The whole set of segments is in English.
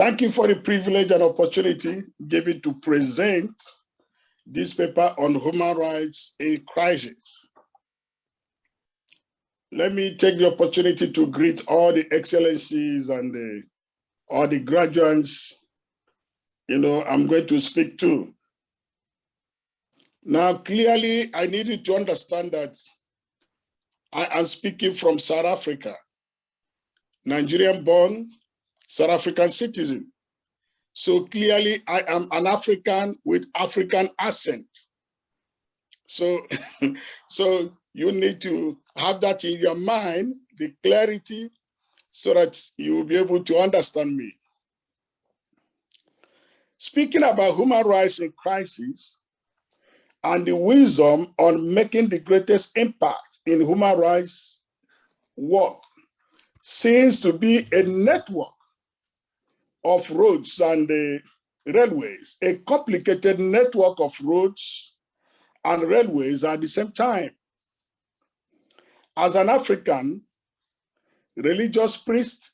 Thank you for the privilege and opportunity given to present this paper on human rights in crisis. Let me take the opportunity to greet all the excellencies and all the graduates, I'm going to speak to. Now, clearly, I needed to understand that I am speaking from South Africa, Nigerian-born, South African citizen. So clearly, I am an African with African accent. So, so you need to have that in your mind, the clarity, so that you will be able to understand me. Speaking about human rights in crisis and the wisdom on making the greatest impact in human rights work seems to be a network of roads and railways, a complicated network of roads and railways at the same time. As an African, religious priest,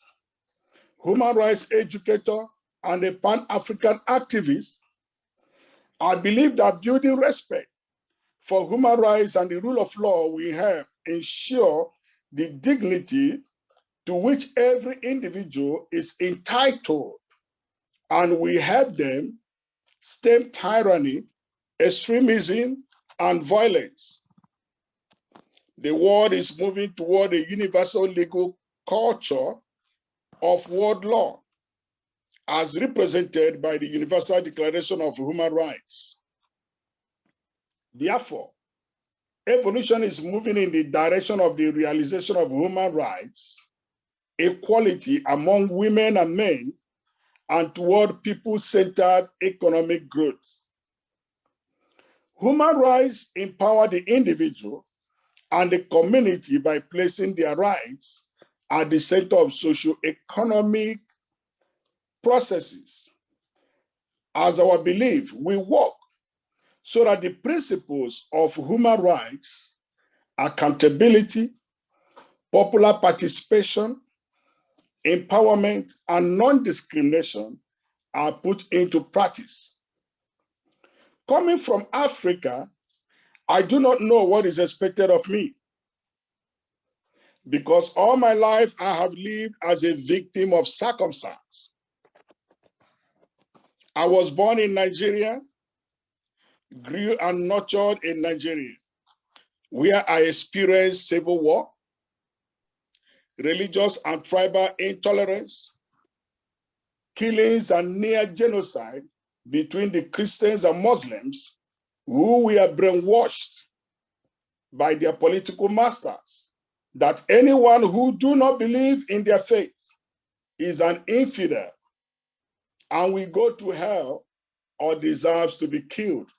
human rights educator, and a Pan-African activist, I believe that building respect for human rights and the rule of law we have ensure the dignity to which every individual is entitled, and we help them stem tyranny, extremism, and violence. The world is moving toward a universal legal culture of world law, as represented by the Universal Declaration of Human Rights. Therefore, evolution is moving in the direction of the realization of human rights, equality among women and men, and toward people-centered economic growth. Human rights empower the individual and the community by placing their rights at the center of socio-economic processes. As our belief, we work so that the principles of human rights, accountability, popular participation, empowerment, and non-discrimination are put into practice. Coming from Africa, I do not know what is expected of me, because all my life I have lived as a victim of circumstance. I was born in Nigeria, grew and nurtured in Nigeria, where I experienced civil war, religious and tribal intolerance, killings and near genocide between the Christians and Muslims who were brainwashed by their political masters that anyone who do not believe in their faith is an infidel and will go to hell or deserves to be killed.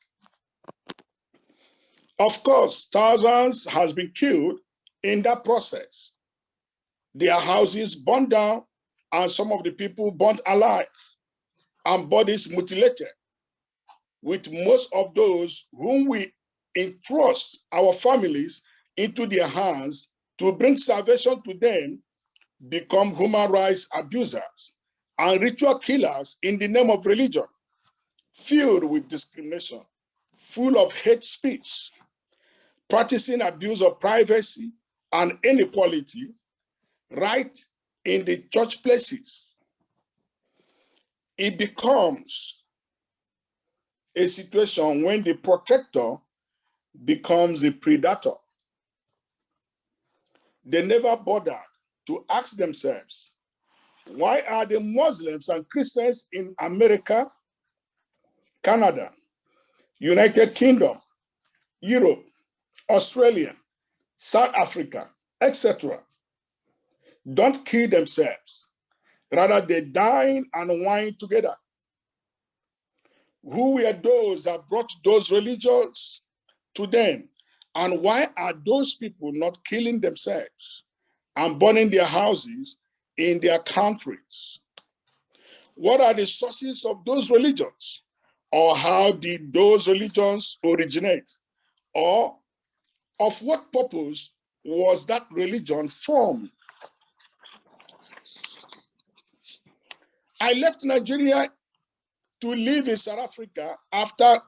Of course, thousands has been killed in that process. Their houses burned down and some of the people burnt alive and bodies mutilated, with most of those whom we entrust our families into their hands to bring salvation to them become human rights abusers and ritual killers in the name of religion, filled with discrimination, full of hate speech, practicing abuse of privacy and inequality right in the church places. It becomes a situation when the protector becomes a predator. They never bothered to ask themselves, why are the Muslims and Christians in America, Canada, United Kingdom, Europe, Australia, South Africa, etc., don't kill themselves? Rather, they dine and wine together. Who were those that brought those religions to them? And why are those people not killing themselves and burning their houses in their countries? What are the sources of those religions? Or how did those religions originate? Or of what purpose was that religion formed? I left Nigeria to live in South Africa after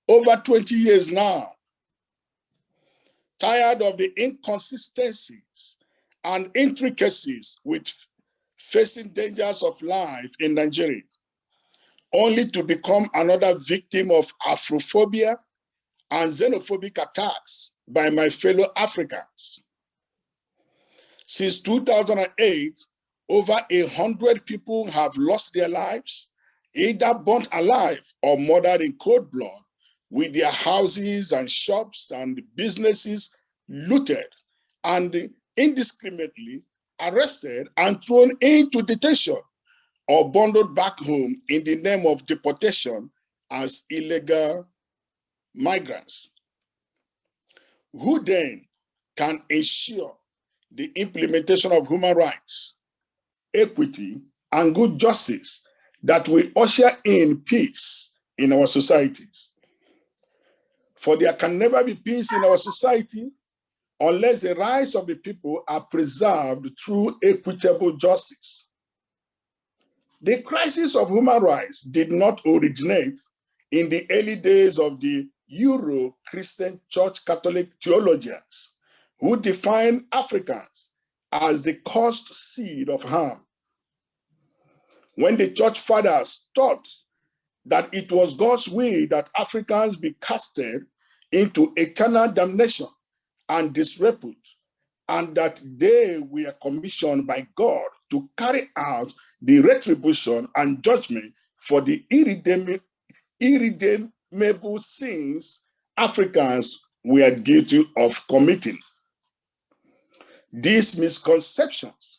over 20 years now. Tired of the inconsistencies and intricacies with facing dangers of life in Nigeria, only to become another victim of Afrophobia and xenophobic attacks by my fellow Africans. Since 2008, over 100 people have lost their lives, either burnt alive or murdered in cold blood, with their houses and shops and businesses looted and indiscriminately arrested and thrown into detention or bundled back home in the name of deportation as illegal migrants. Who then can ensure the implementation of human rights, equity, and good justice that will usher in peace in our societies? For there can never be peace in our society unless the rights of the people are preserved through equitable justice. The crisis of human rights did not originate in the early days of the Euro-Christian Church Catholic theologians who defined Africans as the cursed seed of Ham. When the church fathers thought that it was God's will that Africans be casted into eternal damnation and disrepute, and that they were commissioned by God to carry out the retribution and judgment for the irredeemable sins Africans were guilty of committing. These misconceptions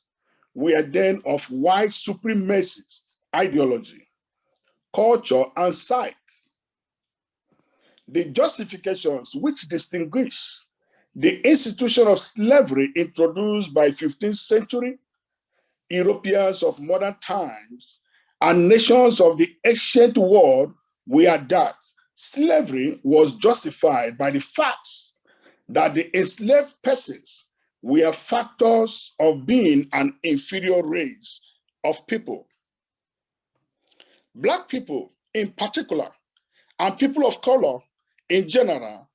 were then of white supremacist ideology, culture, and psyche. The justifications which distinguish the institution of slavery introduced by 15th century Europeans of modern times and nations of the ancient world were that slavery was justified by the facts that the enslaved persons were factors of being an inferior race of people. Black people in particular, and people of color in general,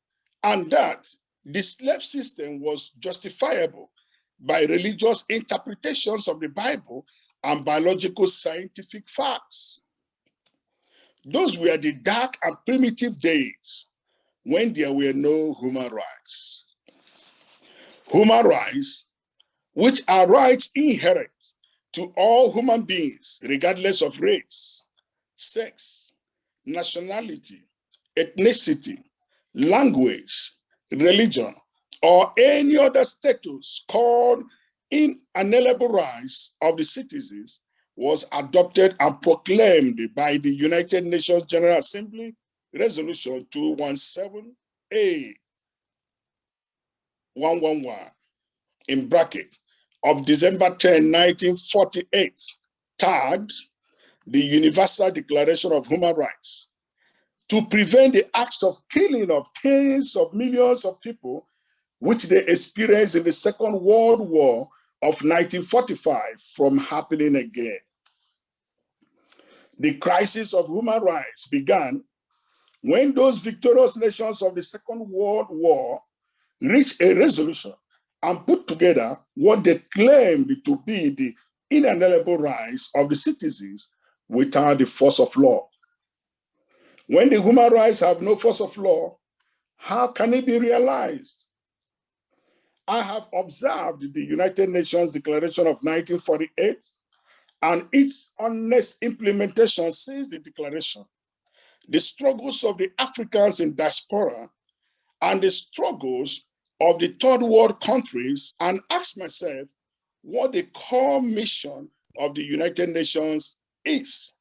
and that the slave system was justifiable by religious interpretations of the Bible and biological scientific facts. Those were the dark and primitive days when there were no human rights. Human rights, which are rights inherent to all human beings, regardless of race, sex, nationality, ethnicity, language, religion, or any other status called inalienable rights of the citizens, was adopted and proclaimed by the United Nations General Assembly Resolution 217A 111 in bracket of December 10, 1948, tagged the Universal Declaration of Human Rights, to prevent the acts of killing of tens of millions of people which they experienced in the Second World War of 1945 from happening again. The crisis of human rights began when those victorious nations of the Second World War reached a resolution and put together what they claimed to be the inalienable rights of the citizens without the force of law. When the human rights have no force of law, how can it be realized? I have observed the United Nations Declaration of 1948 and its honest implementation since the declaration, the struggles of the Africans in diaspora, and the struggles of the third world countries, and ask myself what the core mission of the United Nations is.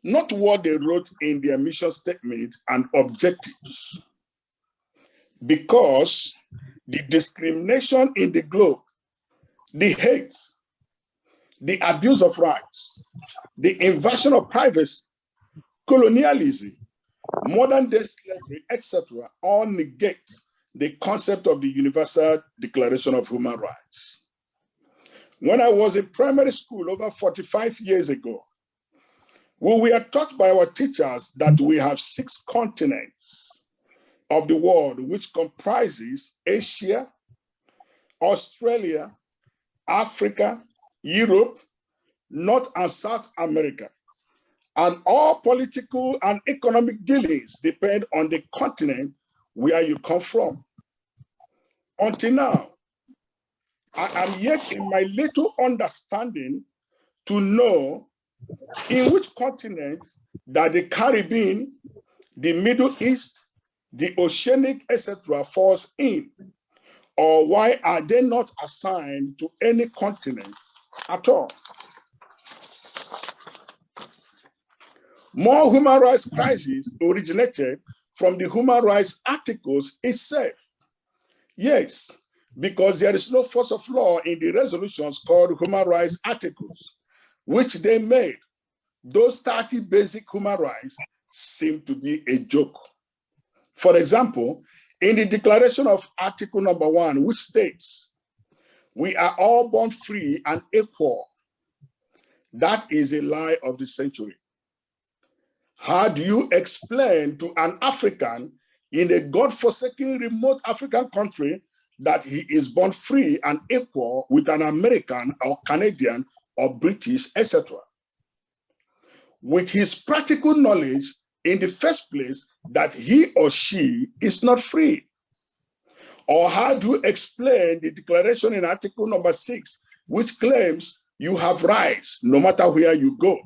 Not what they wrote in their mission statement and objectives. Because the discrimination in the globe, the hate, the abuse of rights, the invasion of privacy, colonialism, modern day slavery, etc., all negate the concept of the Universal Declaration of Human Rights. When I was in primary school over 45 years ago, We were taught by our teachers that we have 6 continents of the world, which comprises Asia, Australia, Africa, Europe, North and South America. And all political and economic dealings depend on the continent where you come from. Until now, I am yet in my little understanding to know in which continent that the Caribbean, the Middle East, the Oceanic, etc. falls in, or why are they not assigned to any continent at all? More human rights crises originated from the human rights articles itself. Yes, because there is no force of law in the resolutions called human rights articles, which they made. Those 30 basic human rights seem to be a joke. For example, in the declaration of Article number 1, which states, "We are all born free and equal." That is a lie of the century. How do you explain to an African in a God-forsaken remote African country that he is born free and equal with an American or Canadian or British, etc.? With his practical knowledge in the first place that he or she is not free? Or how do you explain the declaration in Article number 6, which claims you have rights no matter where you go,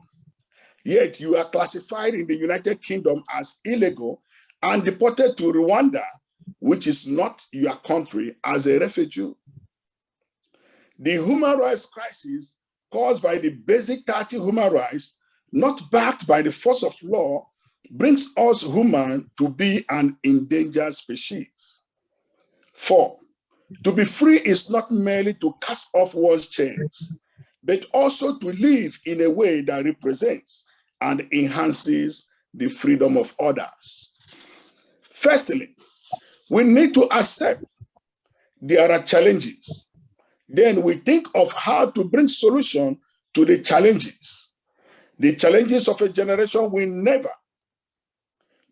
yet you are classified in the United Kingdom as illegal and deported to Rwanda, which is not your country, as a refugee? The human rights crisis caused by the basic 30 human rights, not backed by the force of law, brings us humans to be an endangered species. 4, to be free is not merely to cast off one's chains, but also to live in a way that represents and enhances the freedom of others. Firstly, we need to accept there are challenges. Then we think of how to bring solution to the challenges. The challenges of a generation will never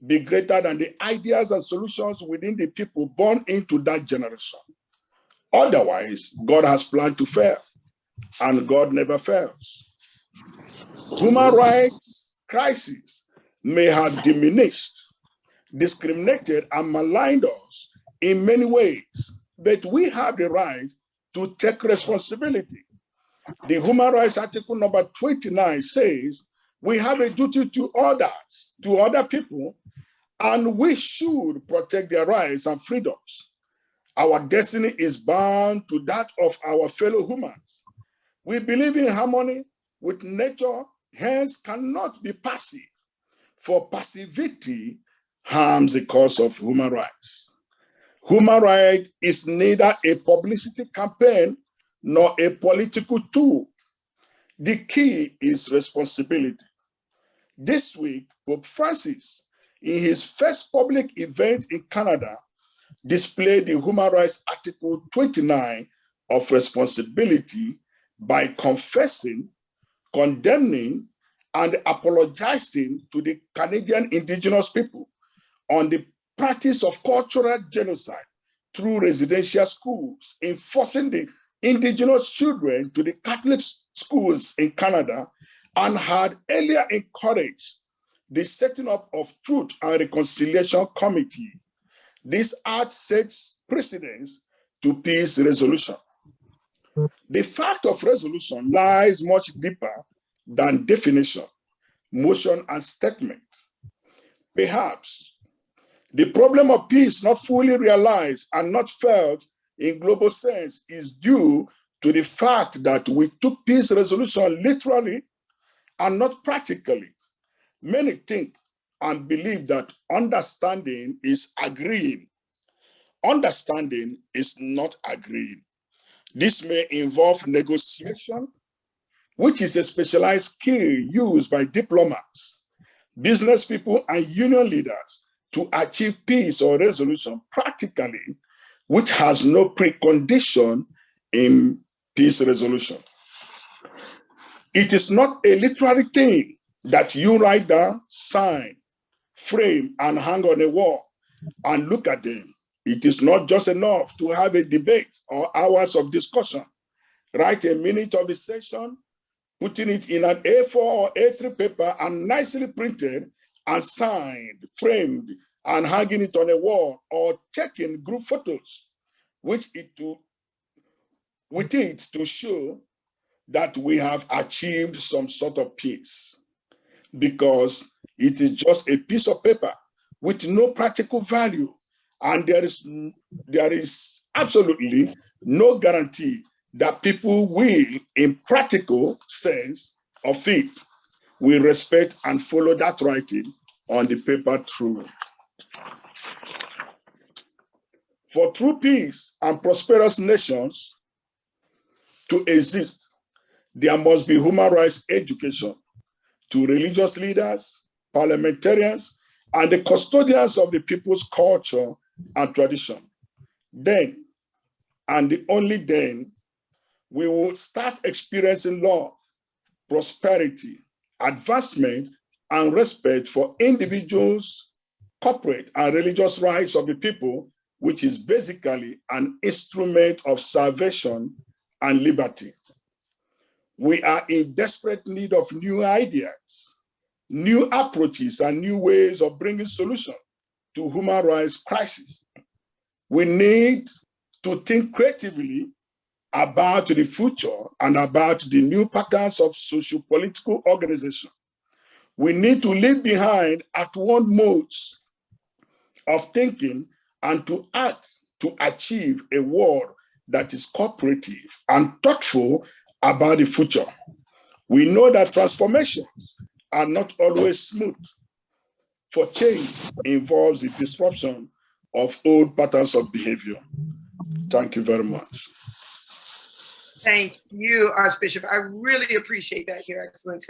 be greater than the ideas and solutions within the people born into that generation. Otherwise, God has planned to fail, and God never fails. Human rights crises may have diminished, discriminated, and maligned us in many ways, but we have the right to take responsibility. The Human Rights Article number 29 says we have a duty to others, to other people, and we should protect their rights and freedoms. Our destiny is bound to that of our fellow humans. We believe in harmony with nature, hence cannot be passive, for passivity harms the cause of human rights. Human rights is neither a publicity campaign nor a political tool. The key is responsibility. This week, Pope Francis, in his first public event in Canada, displayed the Human Rights Article 29 of responsibility by confessing, condemning, and apologizing to the Canadian Indigenous people on the practice of cultural genocide through residential schools, enforcing the Indigenous children to the Catholic schools in Canada, and had earlier encouraged the setting up of Truth and Reconciliation Committee. This act sets precedence to peace resolution. The fact of resolution lies much deeper than definition, motion, and statement. Perhaps the problem of peace not fully realized and not felt in global sense is due to the fact that we took peace resolution literally and not practically. Many think and believe that understanding is agreeing. Understanding is not agreeing. This may involve negotiation, which is a specialized skill used by diplomats, business people, and union leaders to achieve peace or resolution practically, which has no precondition in peace resolution. It is not a literary thing, that you write down, sign, frame, and hang on a wall and look at them. It is not just enough to have a debate or hours of discussion. Write a minute of the session, putting it in an A4 or A3 paper and nicely printed and signed, framed, and hanging it on a wall, or taking group photos with it to show that we have achieved some sort of peace, because it is just a piece of paper with no practical value, and there is absolutely no guarantee that people will, in practical sense of it, will respect and follow that writing on the paper through. For true peace and prosperous nations to exist, there must be human rights education to religious leaders, parliamentarians, and the custodians of the people's culture and tradition. Then, and only then, we will start experiencing love, prosperity, advancement, and respect for individuals, corporate, and religious rights of the people, which is basically an instrument of salvation and liberty. We are in desperate need of new ideas, new approaches, and new ways of bringing solutions to human rights crisis. We need to think creatively about the future and about the new patterns of socio-political organization. We need to leave behind at-one modes of thinking and to act to achieve a world that is cooperative and thoughtful about the future. We know that transformations are not always smooth, for change involves the disruption of old patterns of behavior. Thank you very much. Thank you, Archbishop. I really appreciate that, Your Excellency.